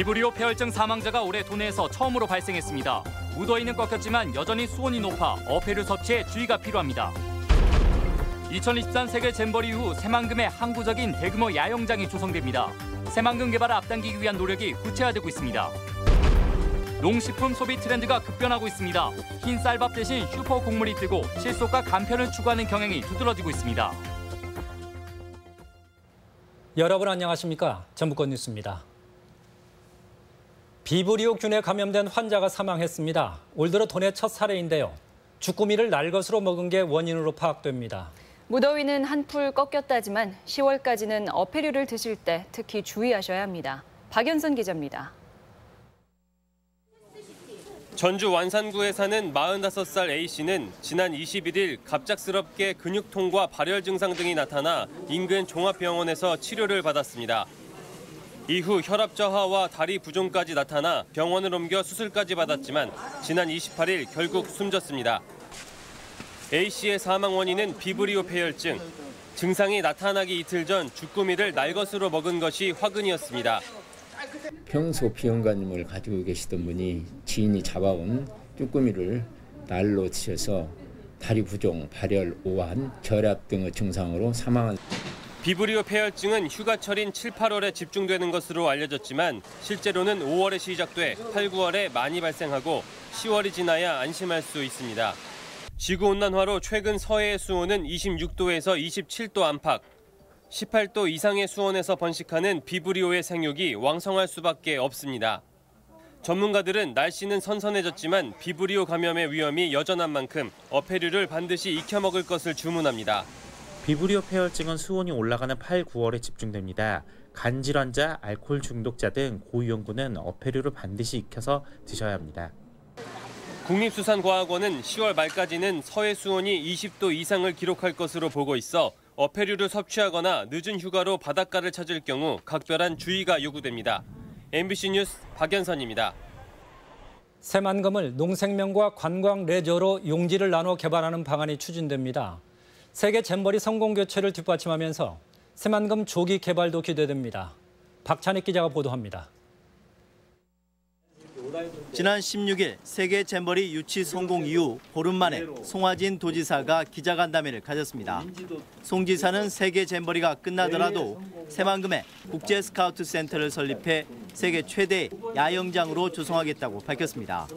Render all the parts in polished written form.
비브리오 폐혈증 사망자가 올해 도내에서 처음으로 발생했습니다. 무더위는 꺾였지만 여전히 수온이 높아 어패류 섭취에 주의가 필요합니다. 2023 세계 잼버리 이후 새만금의 항구적인 대규모 야영장이 조성됩니다. 새만금 개발을 앞당기기 위한 노력이 구체화되고 있습니다. 농식품 소비 트렌드가 급변하고 있습니다. 흰 쌀밥 대신 슈퍼 곡물이 뜨고 실속과 간편을 추구하는 경향이 두드러지고 있습니다. 여러분 안녕하십니까? 전북권 뉴스입니다. 비브리오균에 감염된 환자가 사망했습니다. 올 들어 도내 첫 사례인데요. 주꾸미를 날 것으로 먹은 게 원인으로 파악됩니다. 무더위는 한풀 꺾였다지만 10월까지는 어패류를 드실 때 특히 주의하셔야 합니다. 박연선 기자입니다. 전주 완산구에 사는 45살 A씨는 지난 21일 갑작스럽게 근육통과 발열 증상 등이 나타나 인근 종합병원에서 치료를 받았습니다. 이후 혈압 저하와 다리 부종까지 나타나 병원을 옮겨 수술까지 받았지만 지난 28일 결국 숨졌습니다. A씨의 사망 원인은 비브리오 폐혈증. 증상이 나타나기 이틀 전 주꾸미를 날 것으로 먹은 것이 화근이었습니다. 평소 비형관임을 가지고 계시던 분이 지인이 잡아온 쭈꾸미를 날로 드셔서 다리 부종, 발열, 오한, 결합 등의 증상으로 사망한. 비브리오 폐혈증은 휴가철인 7, 8월에 집중되는 것으로 알려졌지만 실제로는 5월에 시작돼 8, 9월에 많이 발생하고 10월이 지나야 안심할 수 있습니다. 지구온난화로 최근 서해의 수온은 26도에서 27도 안팎, 18도 이상의 수온에서 번식하는 비브리오의 생육이 왕성할 수밖에 없습니다. 전문가들은 날씨는 선선해졌지만 비브리오 감염의 위험이 여전한 만큼 어패류를 반드시 익혀 먹을 것을 주문합니다. 비브리오 폐혈증은 수온이 올라가는 8, 9월에 집중됩니다. 간 질환자, 알코올 중독자 등 고위험군은 어패류를 반드시 익혀서 드셔야 합니다. 국립수산과학원은 10월 말까지는 서해 수온이 20도 이상을 기록할 것으로 보고 있어 어패류를 섭취하거나 늦은 휴가로 바닷가를 찾을 경우 각별한 주의가 요구됩니다. MBC 뉴스 박연선입니다. 새만금을 농생명과 관광 레저로 용지를 나눠 개발하는 방안이 추진됩니다. 세계 잼버리 성공 교체를 뒷받침하면서 새만금 조기 개발도 기대됩니다. 박찬익 기자가 보도합니다. 지난 16일 세계 잼버리 유치 성공 이후 보름 만에 송화진 도지사가 기자간담회를 가졌습니다. 송 지사는 세계 잼버리가 끝나더라도 새만금에 국제 스카우트 센터를 설립해 세계 최대의 야영장으로 조성하겠다고 밝혔습니다.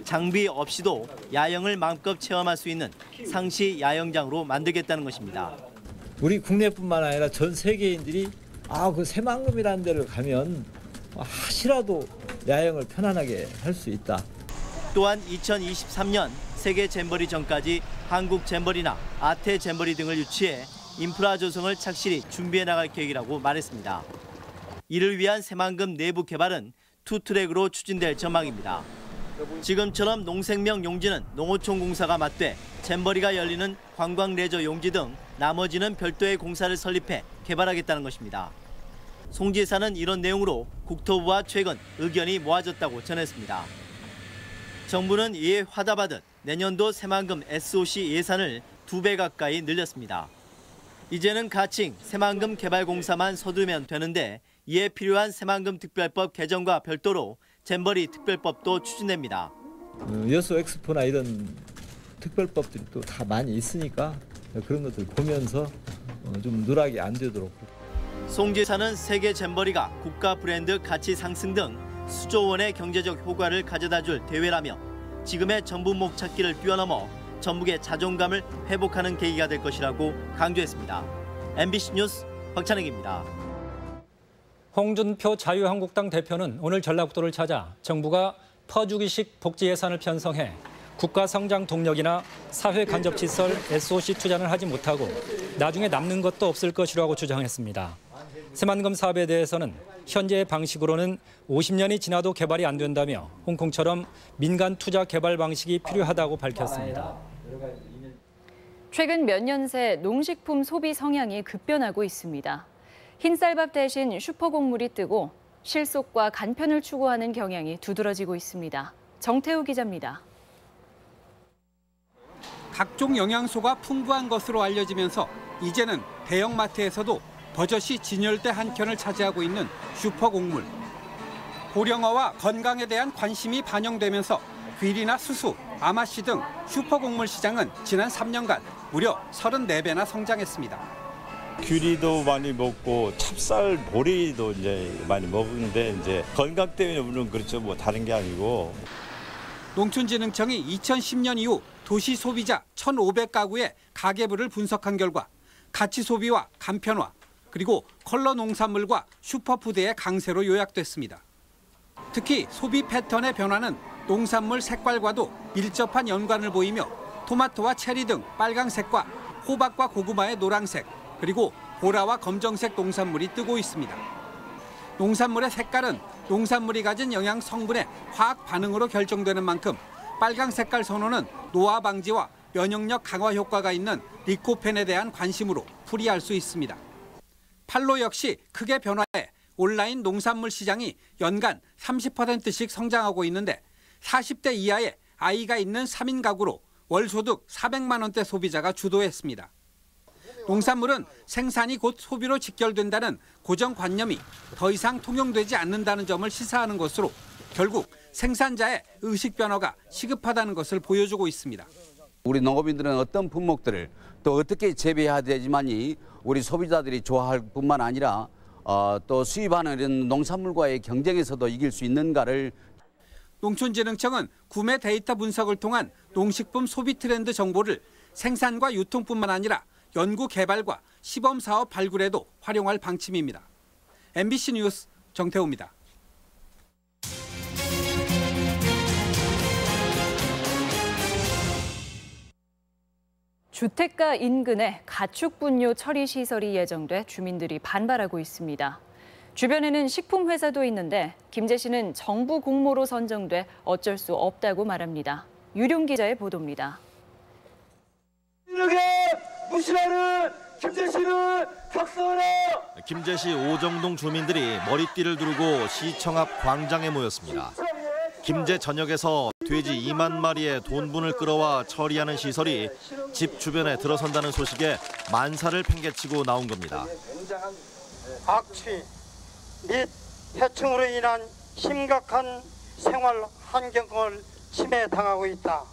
장비 없이도 야영을 마음껏 체험할 수 있는 상시 야영장으로 만들겠다는 것입니다. 우리 국내뿐만 아니라 전 세계인들이 그 새만금이라는 데를 가면 하시라도 야영을 편안하게 할 수 있다. 또한 2023년 세계 잼버리 전까지 한국 잼버리나 아태 잼버리 등을 유치해 인프라 조성을 착실히 준비해 나갈 계획이라고 말했습니다. 이를 위한 새만금 내부 개발은 투트랙으로 추진될 전망입니다. 지금처럼 농생명 용지는 농어촌 공사가 맞대 잼버리가 열리는 관광 레저 용지 등 나머지는 별도의 공사를 설립해 개발하겠다는 것입니다. 송 지사는 이런 내용으로 국토부와 최근 의견이 모아졌다고 전했습니다. 정부는 이에 화답하듯 내년도 새만금 SOC 예산을 2배 가까이 늘렸습니다. 이제는 가칭 새만금 개발 공사만 서두르면 되는데 이에 필요한 새만금 특별법 개정과 별도로 잼버리 특별법도 추진됩니다. 여수 엑스포나 이런 특별법들이 또 다 많이 있으니까 그런 것들 보면서 좀 누락이 안 되도록. 송 지사는 세계 잼버리가 국가 브랜드 가치 상승 등 수조 원의 경제적 효과를 가져다줄 대회라며 지금의 전북목 찾기를 뛰어넘어 전북의 자존감을 회복하는 계기가 될 것이라고 강조했습니다. MBC 뉴스 박찬익입니다. 홍준표 자유한국당 대표는 오늘 전라북도를 찾아 정부가 퍼주기식 복지 예산을 편성해 국가 성장 동력이나 사회 간접시설 SOC 투자를 하지 못하고 나중에 남는 것도 없을 것이라고 주장했습니다. 새만금 사업에 대해서는 현재의 방식으로는 50년이 지나도 개발이 안 된다며 홍콩처럼 민간 투자 개발 방식이 필요하다고 밝혔습니다. 최근 몇 년 새 농식품 소비 성향이 급변하고 있습니다. 흰쌀밥 대신 슈퍼곡물이 뜨고 실속과 간편을 추구하는 경향이 두드러지고 있습니다. 정태우 기자입니다. 각종 영양소가 풍부한 것으로 알려지면서 이제는 대형마트에서도 버젓이 진열대 한 켠을 차지하고 있는 슈퍼곡물. 고령화와 건강에 대한 관심이 반영되면서 귀리나 수수, 아마씨 등 슈퍼곡물 시장은 지난 3년간 무려 34배나 성장했습니다. 귀리도 많이 먹고 찹쌀 보리도 이제 많이 먹는데 이제 건강 때문에 물론 그렇죠. 뭐 다른 게 아니고. 농촌진흥청이 2010년 이후 도시 소비자 1,500가구의 가계부를 분석한 결과 가치 소비와 간편화 그리고 컬러 농산물과 슈퍼푸드의 강세로 요약됐습니다. 특히 소비 패턴의 변화는 농산물 색깔과도 밀접한 연관을 보이며 토마토와 체리 등 빨강색과 호박과 고구마의 노란색 그리고 보라와 검정색 농산물이 뜨고 있습니다. 농산물의 색깔은 농산물이 가진 영양 성분의 화학 반응으로 결정되는 만큼 빨강 색깔 선호는 노화 방지와 면역력 강화 효과가 있는 리코펜에 대한 관심으로 풀이할 수 있습니다. 팔로 역시 크게 변화해 온라인 농산물 시장이 연간 30%씩 성장하고 있는데 40대 이하의 아이가 있는 3인 가구로 월 소득 400만 원대 소비자가 주도했습니다. 농산물은 생산이 곧 소비로 직결된다는 고정관념이 더 이상 통용되지 않는다는 점을 시사하는 것으로 결국 생산자의 의식 변화가 시급하다는 것을 보여주고 있습니다. 우리 농업인들은 어떤 품목들을 또 어떻게 재배해야 되지만이 우리 소비자들이 좋아할 뿐만 아니라 또 수입하는 이런 농산물과의 경쟁에서도 이길 수 있는가를. 농촌진흥청은 구매 데이터 분석을 통한 농식품 소비 트렌드 정보를 생산과 유통뿐만 아니라 연구 개발과 시범 사업 발굴에도 활용할 방침입니다. MBC 뉴스 정태호입니다. 주택가 인근에 가축 분뇨 처리 시설이 예정돼 주민들이 반발하고 있습니다. 주변에는 식품 회사도 있는데 김재 씨는 정부 공모로 선정돼 어쩔 수 없다고 말합니다. 유룡 기자의 보도입니다. 무시하는 김제시는 박수하라! 김제시 오정동 주민들이 머리띠를 두르고 시청 앞 광장에 모였습니다. 김제 전역에서 돼지 2만 마리의 돈분을 끌어와 처리하는 시설이 집 주변에 들어선다는 소식에 만사를 팽개치고 나온 겁니다. 악취 및 해충으로 인한 심각한 생활 환경을 침해당하고 있다.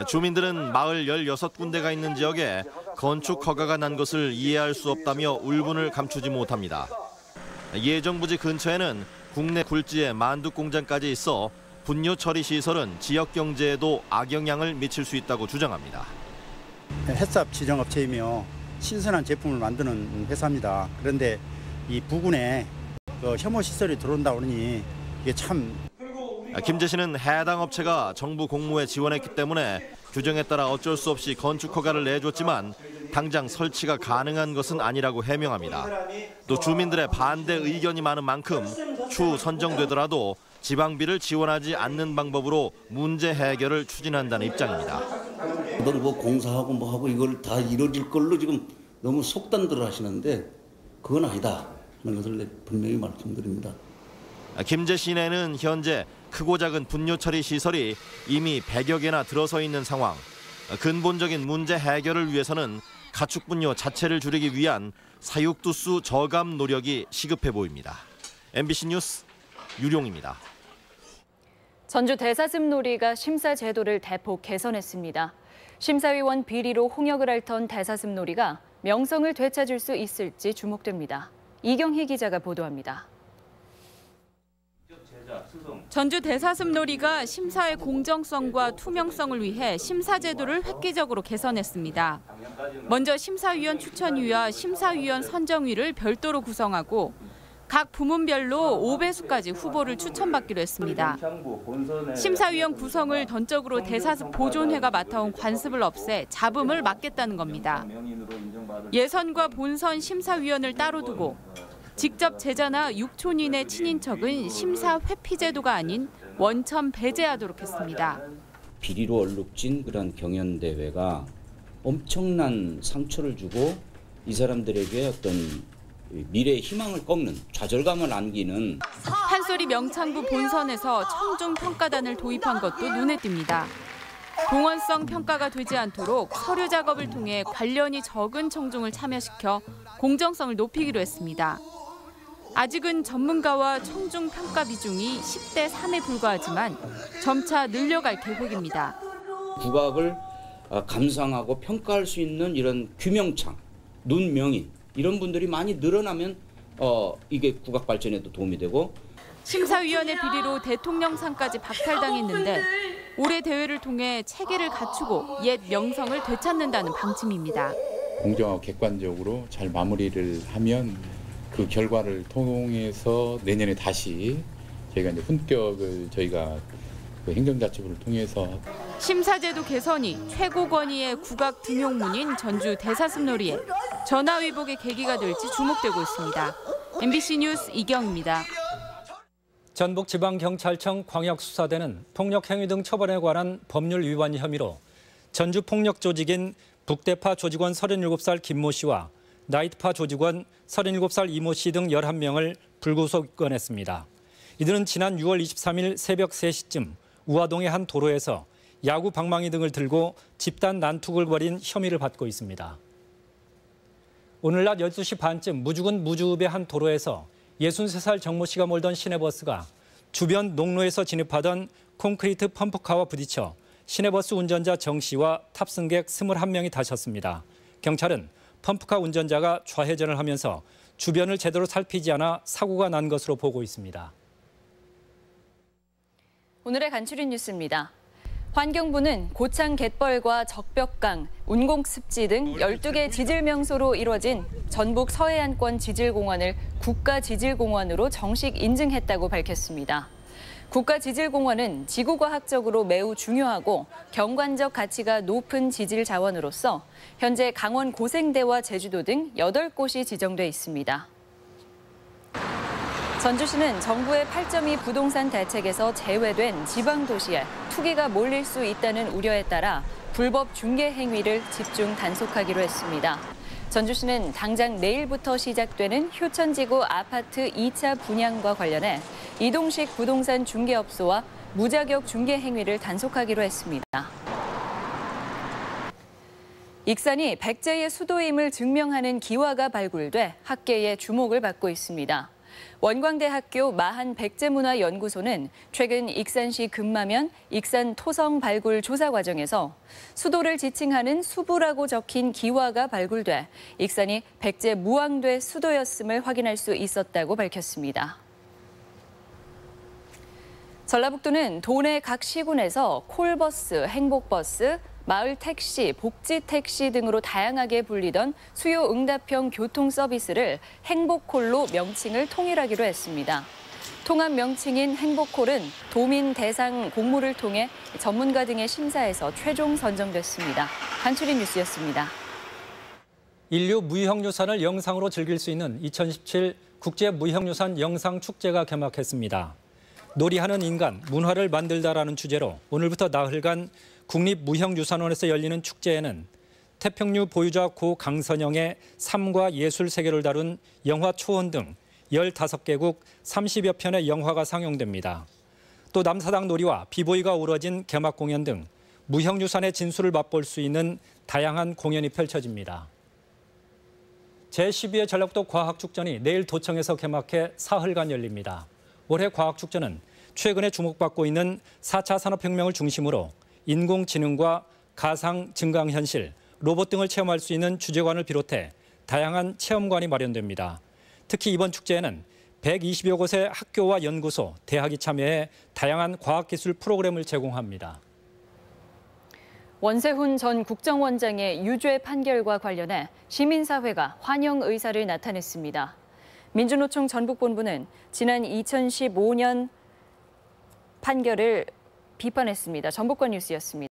주민들은 마을 16군데가 있는 지역에 건축 허가가 난 것을 이해할 수 없다며 울분을 감추지 못합니다. 예정부지 근처에는 국내 굴지의 만두 공장까지 있어 분뇨 처리 시설은 지역 경제에도 악영향을 미칠 수 있다고 주장합니다. 햇삽 지정업체이며 신선한 제품을 만드는 회사입니다. 그런데 이 부근에 혐오 시설이 들어온다 그러니 이게 참. 김제시는 해당 업체가 정부 공모에 지원했기 때문에 규정에 따라 어쩔 수 없이 건축 허가를 내줬지만 당장 설치가 가능한 것은 아니라고 해명합니다. 또 주민들의 반대 의견이 많은 만큼 추후 선정되더라도 지방비를 지원하지 않는 방법으로 문제 해결을 추진한다는 입장입니다. 뭐 공사하고 뭐 하고 이걸 다 이루어질 걸로 지금 너무 속단들을 하시는데 그건 아니다 하는 것을 분명히 말씀드립니다. 김제 시내는 현재 크고 작은 분뇨 처리 시설이 이미 100여 개나 들어서 있는 상황. 근본적인 문제 해결을 위해서는 가축 분뇨 자체를 줄이기 위한 사육두수 저감 노력이 시급해 보입니다. MBC 뉴스 유룡입니다. 전주 대사슴놀이가 심사 제도를 대폭 개선했습니다. 심사위원 비리로 홍역을 앓던 대사슴놀이가 명성을 되찾을 수 있을지 주목됩니다. 이경희 기자가 보도합니다. 전주 대사슴놀이가 심사의 공정성과 투명성을 위해 심사 제도를 획기적으로 개선했습니다. 먼저 심사위원 추천위와 심사위원 선정위를 별도로 구성하고 각 부문별로 5배수까지 후보를 추천받기로 했습니다. 심사위원 구성을 전적으로 대사슴 보존회가 맡아온 관습을 없애 잡음을 막겠다는 겁니다. 예선과 본선 심사위원을 따로 두고 직접 제자나 육촌인의 친인척은 심사 회피 제도가 아닌 원천 배제하도록 했습니다. 비리로 얼룩진 그런 경연대회가 엄청난 상처를 주고 이 사람들에게 어떤 미래의 희망을 꺾는 좌절감을 안기는. 판소리 명창부 본선에서 청중 평가단을 도입한 것도 눈에 띕니다. 공헌성 평가가 되지 않도록 서류 작업을 통해 관련이 적은 청중을 참여시켜 공정성을 높이기로 했습니다. 아직은 전문가와 청중 평가 비중이 10대 3에 불과하지만 점차 늘려갈 계획입니다. 국악을 감상하고 평가할 수 있는 이런 규명창, 눈명인 이런 분들이 많이 늘어나면 이게 국악 발전에도 도움이 되고. 심사위원회 비리로 대통령상까지 박탈당했는데 올해 대회를 통해 체계를 갖추고 옛 명성을 되찾는다는 방침입니다. 공정하고 객관적으로 잘 마무리를 하면 그 결과를 통해서 내년에 다시 저희가 이제 훈격을 저희가 그 행정자치부를 통해서 심사제도 개선이 최고 권위의 국악 등용문인 전주 대사슴놀이에 전화위복의 계기가 될지 주목되고 있습니다. MBC 뉴스 이경입니다. 전북지방경찰청 광역수사대는 폭력행위 등 처벌에 관한 법률 위반 혐의로 전주 폭력조직인 북대파 조직원 37살 김모 씨와 나이트파 조직원 37살 이모 씨 등 11명을 불구속 입건했습니다. 이들은 지난 6월 23일 새벽 3시쯤 우화동의 한 도로에서 야구 방망이 등을 들고 집단 난투를 벌인 혐의를 받고 있습니다. 오늘 낮 12시 반쯤 무주군 무주읍의 한 도로에서 63살 정모 씨가 몰던 시내버스가 주변 농로에서 진입하던 콘크리트 펌프카와 부딪혀 시내버스 운전자 정 씨와 탑승객 21명이 다쳤습니다. 경찰은 펌프카 운전자가 좌회전을 하면서 주변을 제대로 살피지 않아 사고가 난 것으로 보고 있습니다. 오늘의 간추린 뉴스입니다. 환경부는 고창 갯벌과 적벽강, 운공습지 등 12개 지질명소로 이뤄진 전북 서해안권 지질공원을 국가지질공원으로 정식 인증했다고 밝혔습니다. 국가지질공원은 지구과학적으로 매우 중요하고 경관적 가치가 높은 지질 자원으로서 현재 강원 고생대와 제주도 등 8곳이 지정돼 있습니다. 전주시는 정부의 8.2 부동산 대책에서 제외된 지방도시에 투기가 몰릴 수 있다는 우려에 따라 불법 중개 행위를 집중 단속하기로 했습니다. 전주시는 당장 내일부터 시작되는 효천지구 아파트 2차 분양과 관련해 이동식 부동산 중개업소와 무자격 중개 행위를 단속하기로 했습니다. 익산이 백제의 수도임을 증명하는 기와가 발굴돼 학계의 주목을 받고 있습니다. 원광대학교 마한 백제문화연구소는 최근 익산시 금마면 익산 토성 발굴 조사 과정에서 수도를 지칭하는 수부라고 적힌 기와가 발굴돼 익산이 백제 무왕대 수도였음을 확인할 수 있었다고 밝혔습니다. 전라북도는 도내 각 시군에서 콜버스, 행복버스, 마을 택시, 복지 택시 등으로 다양하게 불리던 수요 응답형 교통 서비스를 행복콜로 명칭을 통일하기로 했습니다. 통합 명칭인 행복콜은 도민 대상 공모를 통해 전문가 등의 심사에서 최종 선정됐습니다. 간추린 뉴스였습니다. 인류 무형유산을 영상으로 즐길 수 있는 2017 국제무형유산 영상축제가 개막했습니다. 놀이하는 인간, 문화를 만들다라는 주제로 오늘부터 나흘간 국립무형유산원에서 열리는 축제에는 태평류 보유자 고 강선영의 삶과 예술 세계를 다룬 영화 초원 등 15개국 30여 편의 영화가 상영됩니다. 또 남사당 놀이와 비보이가 어우러진 개막 공연 등 무형유산의 진수를 맛볼 수 있는 다양한 공연이 펼쳐집니다. 제12회 전라북도 과학축전이 내일 도청에서 개막해 사흘간 열립니다. 올해 과학축전은 최근에 주목받고 있는 4차 산업혁명을 중심으로 인공지능과 가상 증강현실, 로봇 등을 체험할 수 있는 주제관을 비롯해 다양한 체험관이 마련됩니다. 특히 이번 축제에는 120여 곳의 학교와 연구소, 대학이 참여해 다양한 과학기술 프로그램을 제공합니다. 원세훈 전 국정원장의 유죄 판결과 관련해 시민사회가 환영 의사를 나타냈습니다. 민주노총 전북본부는 지난 2015년 판결을 비판했습니다. 전북권 뉴스였습니다.